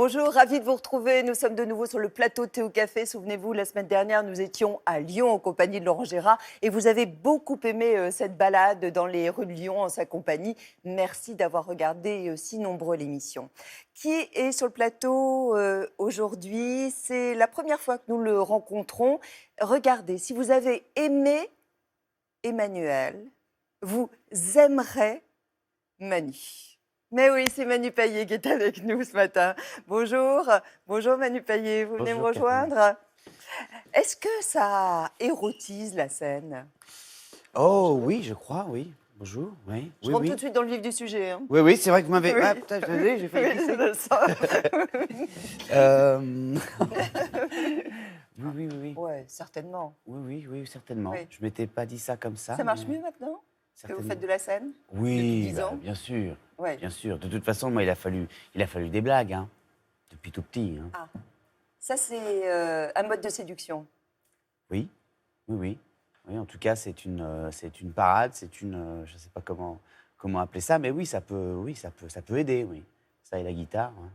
Bonjour, ravi de vous retrouver. Nous sommes de nouveau sur le plateau Thé au Café. Souvenez-vous, la semaine dernière, nous étions à Lyon en compagnie de Laurent Gérard et vous avez beaucoup aimé cette balade dans les rues de Lyon en sa compagnie. Merci d'avoir regardé si nombreux l'émission. Qui est sur le plateau aujourd'hui? C'est la première fois que nous le rencontrons. Regardez, si vous avez aimé Emmanuel, vous aimerez Manu. Mais oui, c'est Manu Payet qui est avec nous ce matin. Bonjour, bonjour Manu Payet, vous venez me rejoindre. Est-ce que ça érotise la scène? Oh oui, je crois, oui. Bonjour, oui. Je rentre tout de suite dans le vif du sujet. Hein. Oui, c'est vrai que vous m'avez... Oui. Ah, putain, j'ai failli Oui, glisser. je le sens. Oui. Oui, certainement. Oui, certainement. Oui. Je ne m'étais pas dit ça comme ça. Ça marche mais mieux maintenant que vous certainement. faites de la scène? Depuis Oui, 10 ans. bien sûr. Ouais. Bien sûr. De toute façon, moi, il a fallu des blagues, hein, depuis tout petit. Hein. Ah, ça c'est un mode de séduction. Oui. Oui, en tout cas, c'est une parade, je ne sais pas comment appeler ça, mais oui, ça peut aider, oui. Ça et la guitare. Hein.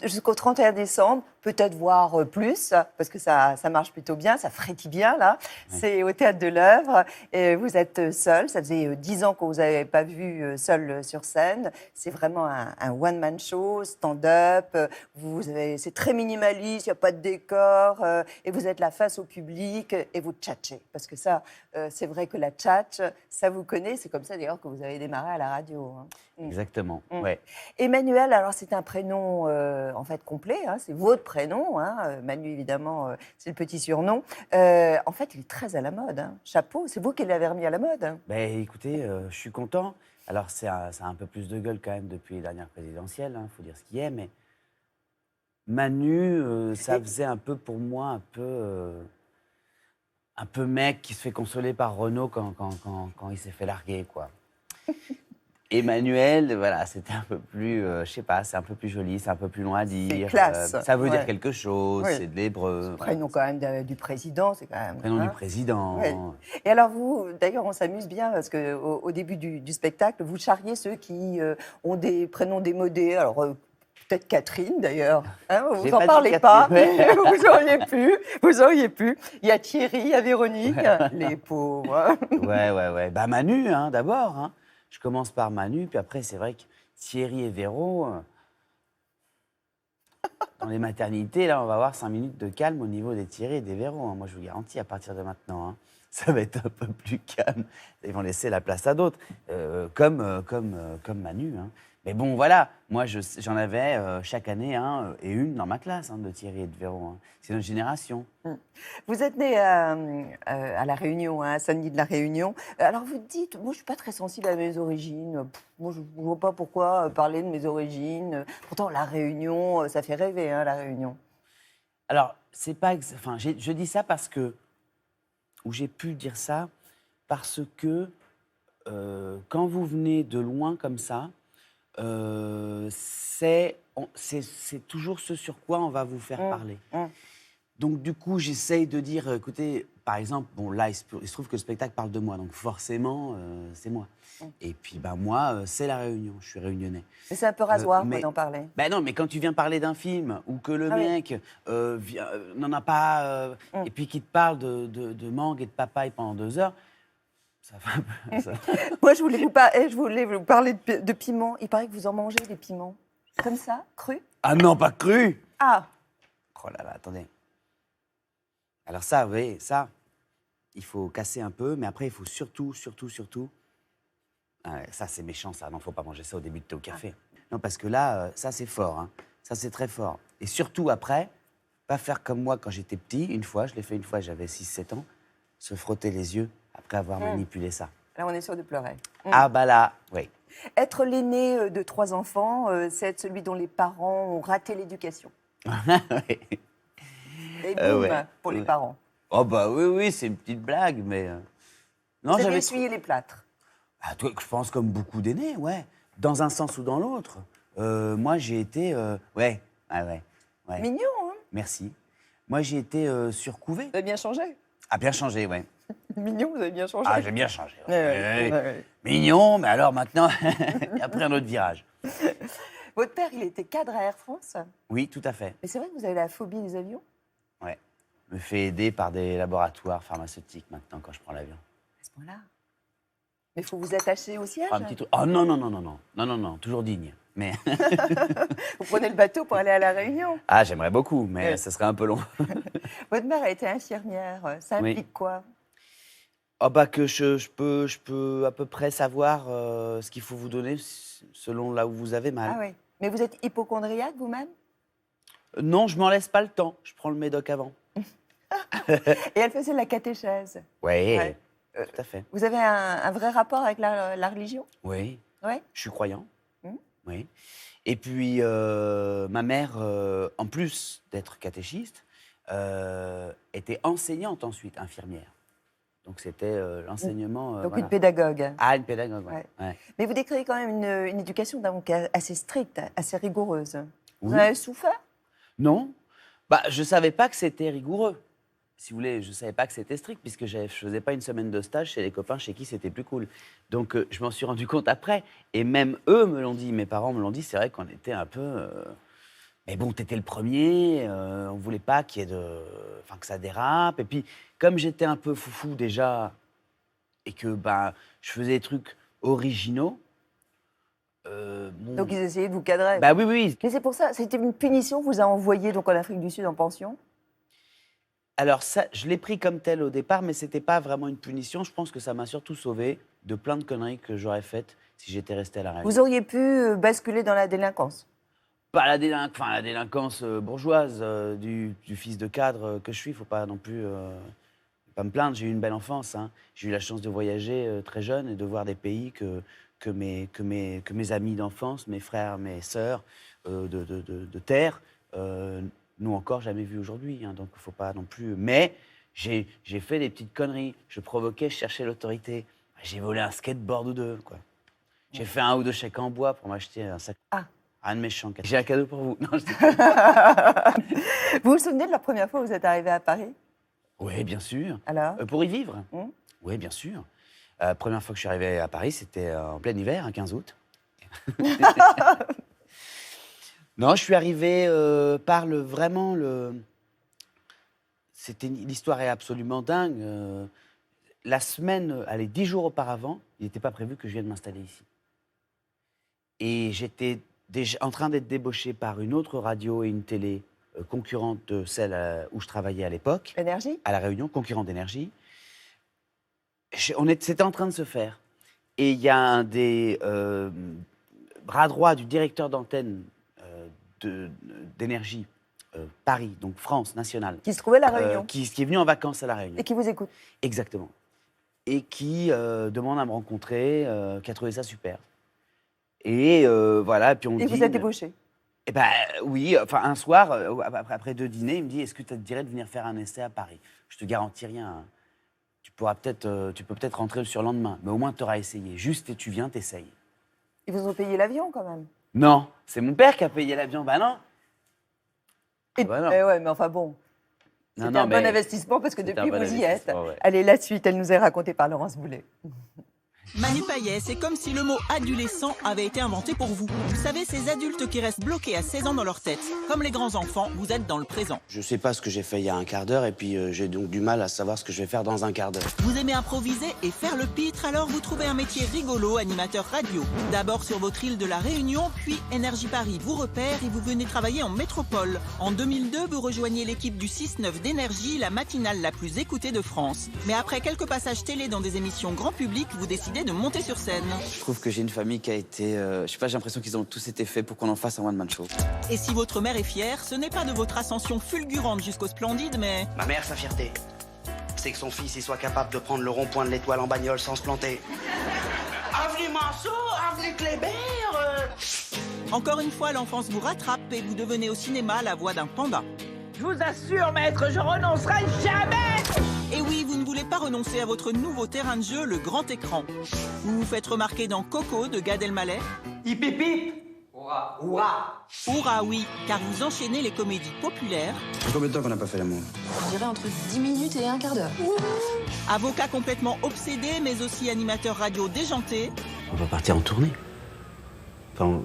Jusqu'au 31 décembre, peut-être voir plus, parce que ça marche plutôt bien, ça frétille bien, là. Ouais. C'est au Théâtre de l'Œuvre. Et vous êtes seul. Ça faisait 10 ans qu'on ne vous avait pas vu seul sur scène. C'est vraiment un one-man show, stand-up. C'est très minimaliste, il n'y a pas de décor. Et vous êtes là face au public et vous tchatchez. Parce que ça, c'est vrai que la tchatch, ça vous connaît. C'est comme ça, d'ailleurs, que vous avez démarré à la radio. Hein. Exactement, ouais. Emmanuel, alors c'est un prénom en fait complet, hein, c'est votre prénom, hein, Manu évidemment, c'est le petit surnom. En fait, il est très à la mode, hein. Chapeau, c'est vous qui l'avez remis à la mode. Hein. Ben, écoutez, je suis content. Alors, ça a un peu plus de gueule quand même depuis les dernières présidentielles, il faut dire ce qu'il y a, mais Manu, ça faisait un peu pour moi, un peu mec qui se fait consoler par Renaud quand il s'est fait larguer, quoi. Emmanuel, voilà, c'était un peu plus, je sais pas, c'est un peu plus joli, c'est un peu plus long à dire. C'est classe. Ça veut dire Ouais. quelque chose, Oui. c'est de l'hébreu. Prénom quand même du président, c'est quand même. Prénom hein. du président. Ouais. Et alors vous, d'ailleurs, on s'amuse bien parce qu'au début du spectacle, vous charriez ceux qui ont des prénoms démodés. Alors peut-être Catherine d'ailleurs. Hein, vous J'ai n'en pas dit parlez pas. Catherine. Vous auriez pu. Il y a Thierry, il y a Véronique, les pauvres. Ouais. Bah Manu, hein, d'abord. Hein. Je commence par Manu, puis après, c'est vrai que Thierry et Véro, dans les maternités, là, on va avoir 5 minutes de calme au niveau des Thierry et des Véro. Hein. Moi, je vous garantis, à partir de maintenant, hein, ça va être un peu plus calme. Ils vont laisser la place à d'autres, comme Manu. Hein. Mais bon, voilà, moi, j'en avais chaque année et une dans ma classe, hein, de Thierry et de Véro. Hein. C'est notre génération. Vous êtes né à La Réunion, hein, à Saint-Denis de La Réunion. Alors vous dites, moi je ne suis pas très sensible à mes origines. Moi je ne vois pas pourquoi parler de mes origines. Pourtant La Réunion, ça fait rêver, hein, La Réunion. Alors, c'est pas... Enfin, je dis ça parce que... Ou j'ai pu dire ça parce que quand vous venez de loin comme ça, c'est toujours ce sur quoi on va vous faire parler. Donc, du coup, j'essaye de dire, écoutez, par exemple, bon, là, il se trouve que le spectacle parle de moi, donc forcément, c'est moi. Et puis, ben, moi, c'est La Réunion, je suis réunionnais. Mais c'est un peu rasoir mais- d'en parler. Ben non, mais quand tu viens parler d'un film, ou que le Ah oui. mec n'en a pas, et puis qu'il te parle de mangue et de papaye pendant 2 heures, ça fait un peu... ça- Moi je voulais vous parler de piment. Il paraît que vous en mangez des piments. Comme ça, cru. Ah non, pas cru! Ah, Oh là là, attendez. Alors ça, vous voyez, ça, il faut casser un peu, mais après, il faut surtout... Ah ouais, ça, c'est méchant, ça. Non, faut pas manger ça au début de thé au café. Non, parce que là, ça, c'est fort. Hein. Ça, c'est très fort. Et surtout, après, pas faire comme moi quand j'étais petit. Une fois, je l'ai fait une fois, j'avais 6-7 ans. Se frotter les yeux après avoir manipulé ça. là on est sûr de pleurer. Ah bah là, oui. Être l'aîné de 3 enfants, c'est être celui dont les parents ont raté l'éducation. Ouais. Et boum, Ouais. pour les Ouais. parents. Oh bah oui, c'est une petite blague, mais... Non, Vous avez j'avais... essuyé les plâtres. Ah, toi, je pense comme beaucoup d'aînés, ouais. Dans un sens ou dans l'autre. Moi, j'ai été... Ouais. Mignon, hein? Merci. Moi, j'ai été surcouvé. Vous avez bien changé. A bien changé, ouais. Mignon, vous avez bien changé. Ah, j'ai bien changé. Ouais. Ouais. Mignon, mais alors maintenant, il a pris un autre virage. Votre père, il était cadre à Air France. Oui, tout à fait. Mais c'est vrai que vous avez la phobie des avions? Ouais. Je me fais aider par des laboratoires pharmaceutiques maintenant quand je prends l'avion. À ce point-là. Mais il faut vous attacher au siège. Un petit truc. Oh non, non, non, non, non. Non, non, non, toujours digne. Mais Vous prenez le bateau pour aller à La Réunion. ah, j'aimerais beaucoup, mais Oui. ça serait un peu long. Votre mère a été infirmière. Ça Oui. implique quoi? Oh bah que je peux à peu près savoir ce qu'il faut vous donner selon là où vous avez mal. Ah oui. Mais vous êtes hypocondriaque vous-même? Non, je m'en laisse pas le temps. Je prends le médoc avant. Et elle faisait la catéchèse. Ouais, Ouais. tout à fait. Vous avez un vrai rapport avec la religion? Oui, Oui. je suis croyant. Mhm. Oui. Et puis ma mère, en plus d'être catéchiste, était enseignante ensuite, infirmière. Donc c'était l'enseignement. Donc voilà. une pédagogue. Ah, une pédagogue, ouais. Ouais. Ouais. Mais vous décrivez quand même une éducation donc assez stricte, assez rigoureuse. Vous Oui. en avez souffert? Non, bah je savais pas que c'était rigoureux. Si vous voulez, je savais pas que c'était strict puisque je faisais pas une semaine de stage chez les copains chez qui c'était plus cool. Donc je m'en suis rendu compte après. Et même eux me l'ont dit, mes parents me l'ont dit. C'est vrai qu'on était un peu. Mais bon, t'étais le premier. On voulait pas qu'il y ait enfin que ça dérape. Et puis comme j'étais un peu foufou déjà et que bah je faisais des trucs originaux. Bon, Donc ils essayaient de vous cadrer. bah oui, oui. Mais c'est pour ça, c'était une punition, vous a envoyé donc en Afrique du Sud en pension? Alors ça, je l'ai pris comme tel au départ, mais c'était pas vraiment une punition. Je pense que ça m'a surtout sauvé de plein de conneries que j'aurais faites si j'étais resté à la Réunion. Vous auriez pu basculer dans la délinquance? Pas la, la délinquance bourgeoise du fils de cadre que je suis. Faut pas non plus pas me plaindre. J'ai eu une belle enfance. Hein. J'ai eu la chance de voyager très jeune et de voir des pays que mes amis d'enfance, mes frères, mes sœurs de terre n'ont encore jamais vu aujourd'hui. Hein. Donc il faut pas non plus. Mais j'ai fait des petites conneries. Je provoquais, je cherchais l'autorité. J'ai volé un skateboard ou deux, quoi. J'ai fait un ou deux chèques en bois pour m'acheter un sac. Ah. Rien de méchant. J'ai un cadeau pour vous. Non, je dis- Vous vous souvenez de la première fois où vous êtes arrivé à Paris? Oui, bien sûr. Alors? Pour y vivre. Hum. Oui, bien sûr. Première fois que je suis arrivé à Paris, c'était en plein hiver, un 15 août. Non, je suis arrivé par vraiment le. L'histoire est absolument dingue. La semaine, allez, 10 jours auparavant, il n'était pas prévu que je vienne m'installer ici. Et j'étais déjà en train d'être débauché par une autre radio et une télé concurrente de celle où je travaillais à l'époque, Énergie? à La Réunion, concurrente d'énergie. C'était en train de se faire. Et il y a un des bras droits du directeur d'antenne d'énergie Paris, donc France nationale, Qui se trouvait à La Réunion? qui est venu en vacances à La Réunion. Et qui vous écoute? Exactement. Et qui demande à me rencontrer, qui a trouvé ça super. Et voilà, puis on Et dit... vous êtes débauché? Eh ben oui, enfin un soir, après 2 dîners, il me dit, est-ce que ça te dirait de venir faire un essai à Paris? Je te garantis rien. Hein. Tu peux peut-être rentrer le surlendemain, mais au moins tu auras essayé. Juste, et tu viens, t'essayes. Ils vous ont payé l'avion quand même? Non, c'est mon père qui a payé l'avion. Bah non. Et, bah non. ouais, mais enfin bon. Non, C'était non, un bon mais investissement parce que c'était depuis un bon vous y êtes. investissement, ouais. Allez, la suite, elle nous est racontée par Laurence Boulet. Manu Payet, c'est comme si le mot adolescent avait été inventé pour vous. Vous savez, ces adultes qui restent bloqués à 16 ans dans leur tête. Comme les grands enfants, vous êtes dans le présent. Je sais pas ce que j'ai fait il y a un quart d'heure et puis j'ai donc du mal à savoir ce que je vais faire dans un quart d'heure. Vous aimez improviser et faire le pitre, alors vous trouvez un métier rigolo, animateur radio. D'abord sur votre île de la Réunion, puis Énergie Paris vous repère et vous venez travailler en métropole. En 2002, vous rejoignez l'équipe du 6-9 d'Énergie, la matinale la plus écoutée de France. Mais après quelques passages télé dans des émissions grand public, vous décidez de monter sur scène. Je trouve que j'ai une famille qui a été... je sais pas, j'ai l'impression qu'ils ont tous été faits pour qu'on en fasse un one-man show. Et si votre mère est fière, ce n'est pas de votre ascension fulgurante jusqu'au splendide, mais... Ma mère, sa fierté, c'est que son fils il soit capable de prendre le rond-point de l'Étoile en bagnole sans se planter. Avenue Manceau, avenue Kléber. Encore une fois, l'enfance vous rattrape et vous devenez au cinéma la voix d'un panda. Je vous assure, maître, je renoncerai jamais! Et oui, vous ne voulez pas renoncer à votre nouveau terrain de jeu, le grand écran. Vous vous faites remarquer dans Coco de Gad Elmaleh. Hip hip hip! Hurrah! Hurrah! Hurrah, oui, car vous enchaînez les comédies populaires. Ça fait combien de temps qu'on n'a pas fait l'amour? Je dirais entre 10 minutes et un quart d'heure. Avocat complètement obsédé, mais aussi animateur radio déjanté. On va partir en tournée. Enfin,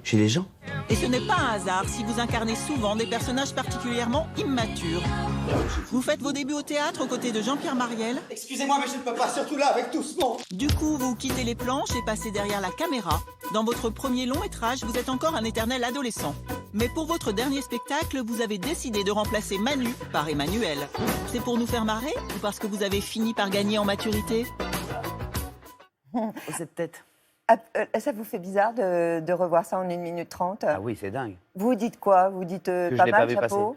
chez les gens. Et ce n'est pas un hasard si vous incarnez souvent des personnages particulièrement immatures. Vous faites vos débuts au théâtre aux côtés de Jean-Pierre Mariel. Excusez-moi, mais je ne peux pas, surtout là, avec tout ce monde. Du coup, vous quittez les planches et passez derrière la caméra. Dans votre premier long métrage, vous êtes encore un éternel adolescent. Mais pour votre dernier spectacle, vous avez décidé de remplacer Manu par Emmanuel. C'est pour nous faire marrer ou parce que vous avez fini par gagner en maturité? Oh, cette tête. Ça vous fait bizarre de revoir ça en 1 minute 30? Ah oui, c'est dingue. Vous dites quoi? Vous dites je pas l'ai mal, pas vu chapeau?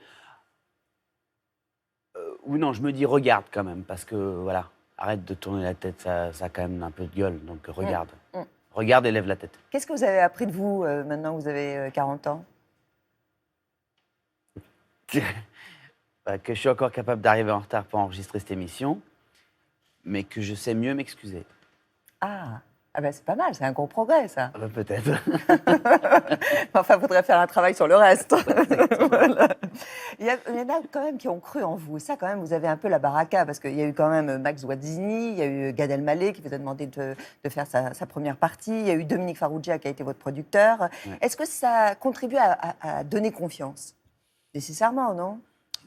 Ou non, je me dis regarde quand même, parce que voilà, arrête de tourner la tête, ça a quand même un peu de gueule, donc regarde. Regarde et lève la tête. Qu'est-ce que vous avez appris de vous maintenant que vous avez 40 ans? Bah, que je suis encore capable d'arriver en retard pour enregistrer cette émission, mais que je sais mieux m'excuser. Ah ben c'est pas mal, c'est un gros progrès, ça. Ah bah, peut-être. Enfin, il faudrait faire un travail sur le reste. Voilà. Il y en a quand même qui ont cru en vous. Ça, quand même, vous avez un peu la baraka, parce qu'il y a eu quand même Max Guazzini, il y a eu Gad Elmaleh qui vous a demandé de faire sa première partie, il y a eu Dominique Farrugia qui a été votre producteur. Ouais. Est-ce que ça contribue à donner confiance? Nécessairement, non?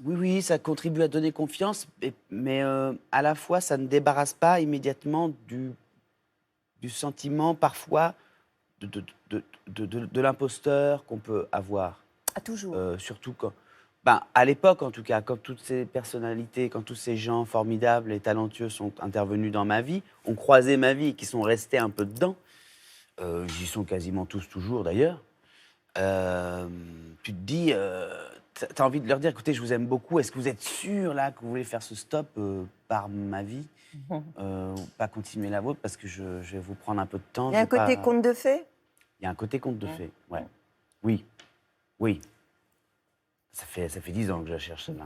Oui, ça contribue à donner confiance, mais à la fois, ça ne débarrasse pas immédiatement du sentiment, parfois, de l'imposteur qu'on peut avoir. Ah, toujours. Surtout quand... Ben, à l'époque, en tout cas, quand toutes ces personnalités, quand tous ces gens formidables et talentueux sont intervenus dans ma vie, ont croisé ma vie et qui sont restés un peu dedans, j'y sont quasiment tous toujours, d'ailleurs, tu te dis... T'as envie de leur dire, écoutez, je vous aime beaucoup. Est-ce que vous êtes sûr, là, que vous voulez faire ce stop par ma vie pas continuer la vôtre, parce que je vais vous prendre un peu de temps. Il y a un côté conte de fées? Il y a un côté conte de fées, ouais. Oui. Ça fait 10 ans que je la cherche, celle-là.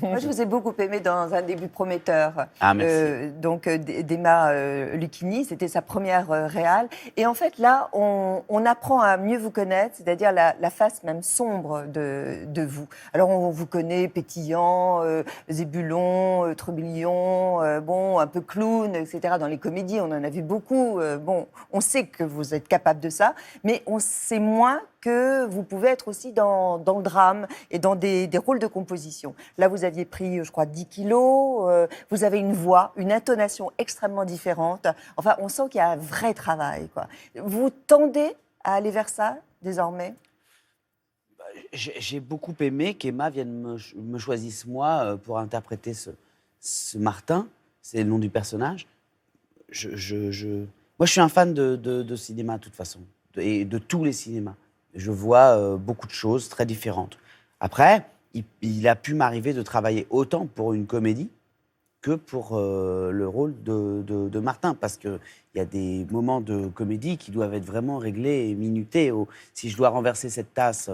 Moi, je vous ai beaucoup aimé dans Un début prometteur. Ah, merci. Donc, d'Emma Lucchini, c'était sa première réal. Et en fait, là, on apprend à mieux vous connaître, c'est-à-dire la face même sombre de vous. Alors, on vous connaît pétillant, zébulon, trublion, un peu clown, etc. Dans les comédies, on en a vu beaucoup. On sait que vous êtes capable de ça, mais on sait moins que vous pouvez être aussi dans le drame et dans des rôles de composition. Là, vous aviez pris, je crois, 10 kilos. Vous avez une voix, une intonation extrêmement différente. Enfin, on sent qu'il y a un vrai travail, quoi. Vous tendez à aller vers ça, désormais? J'ai beaucoup aimé qu'Emma vienne me choisisse, moi, pour interpréter ce Martin. C'est le nom du personnage. Moi, je suis un fan de cinéma, de toute façon, et de tous les cinémas. Je vois beaucoup de choses très différentes. Après, il a pu m'arriver de travailler autant pour une comédie que pour le rôle de Martin, parce qu'il y a des moments de comédie qui doivent être vraiment réglés et minutés. Si je dois renverser cette tasse,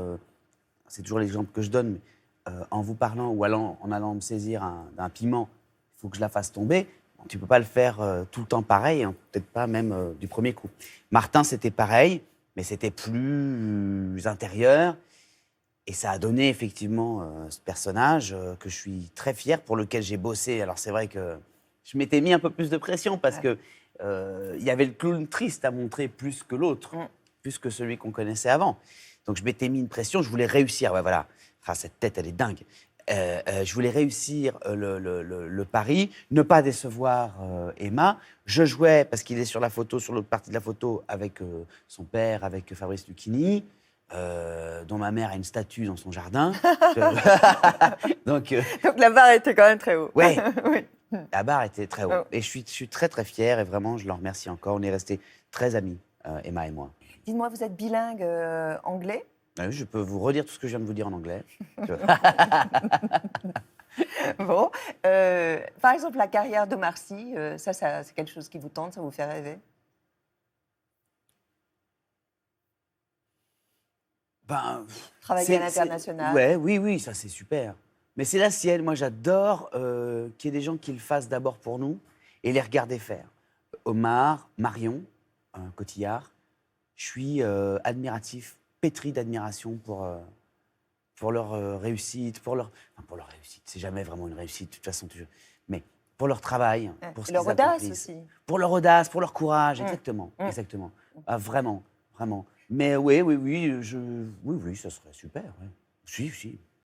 c'est toujours l'exemple que je donne, mais, en vous parlant ou en allant me saisir d'un piment, il faut que je la fasse tomber. Bon, tu ne peux pas le faire tout le temps pareil, hein, peut-être pas même du premier coup. Martin, c'était pareil, mais c'était plus intérieur. Et ça a donné effectivement ce personnage que je suis très fier, pour lequel j'ai bossé. Alors c'est vrai que je m'étais mis un peu plus de pression parce que y avait le clown triste à montrer plus que l'autre, plus que celui qu'on connaissait avant. Donc je m'étais mis une pression, je voulais réussir. Ouais, voilà, cette tête, elle est dingue. Je voulais réussir le pari, ne pas décevoir Emma. Je jouais, parce qu'il est sur la photo, sur l'autre partie de la photo, avec son père, avec Fabrice Lucchini, dont ma mère a une statue dans son jardin. Donc la barre était quand même très haut. Ouais, Oui. la barre était très haute. Et je suis très, très fier, et vraiment, je le remercie encore. On est restés très amis, Emma et moi. Dites-moi, vous êtes bilingue anglais? Ah oui, je peux vous redire tout ce que je viens de vous dire en anglais. Bon. Par exemple, la carrière d'Omar Sy, ça c'est quelque chose qui vous tente, ça vous fait rêver? Travailler à l'international. Oui, ça c'est super. Mais c'est la sienne. Moi, j'adore qu'il y ait des gens qui le fassent d'abord pour nous et les regarder faire. Omar, Marion Cotillard, je suis admiratif, pétri d'admiration pour leur réussite, pour leur réussite. C'est jamais vraiment une réussite, de toute façon, mais pour leur travail, pour ce leur qu'ils audace accomplissent. aussi. Pour leur audace, pour leur courage, exactement. Ah, vraiment. Mais oui, oui, oui, oui, oui, ça serait super. Ouais. Si, si.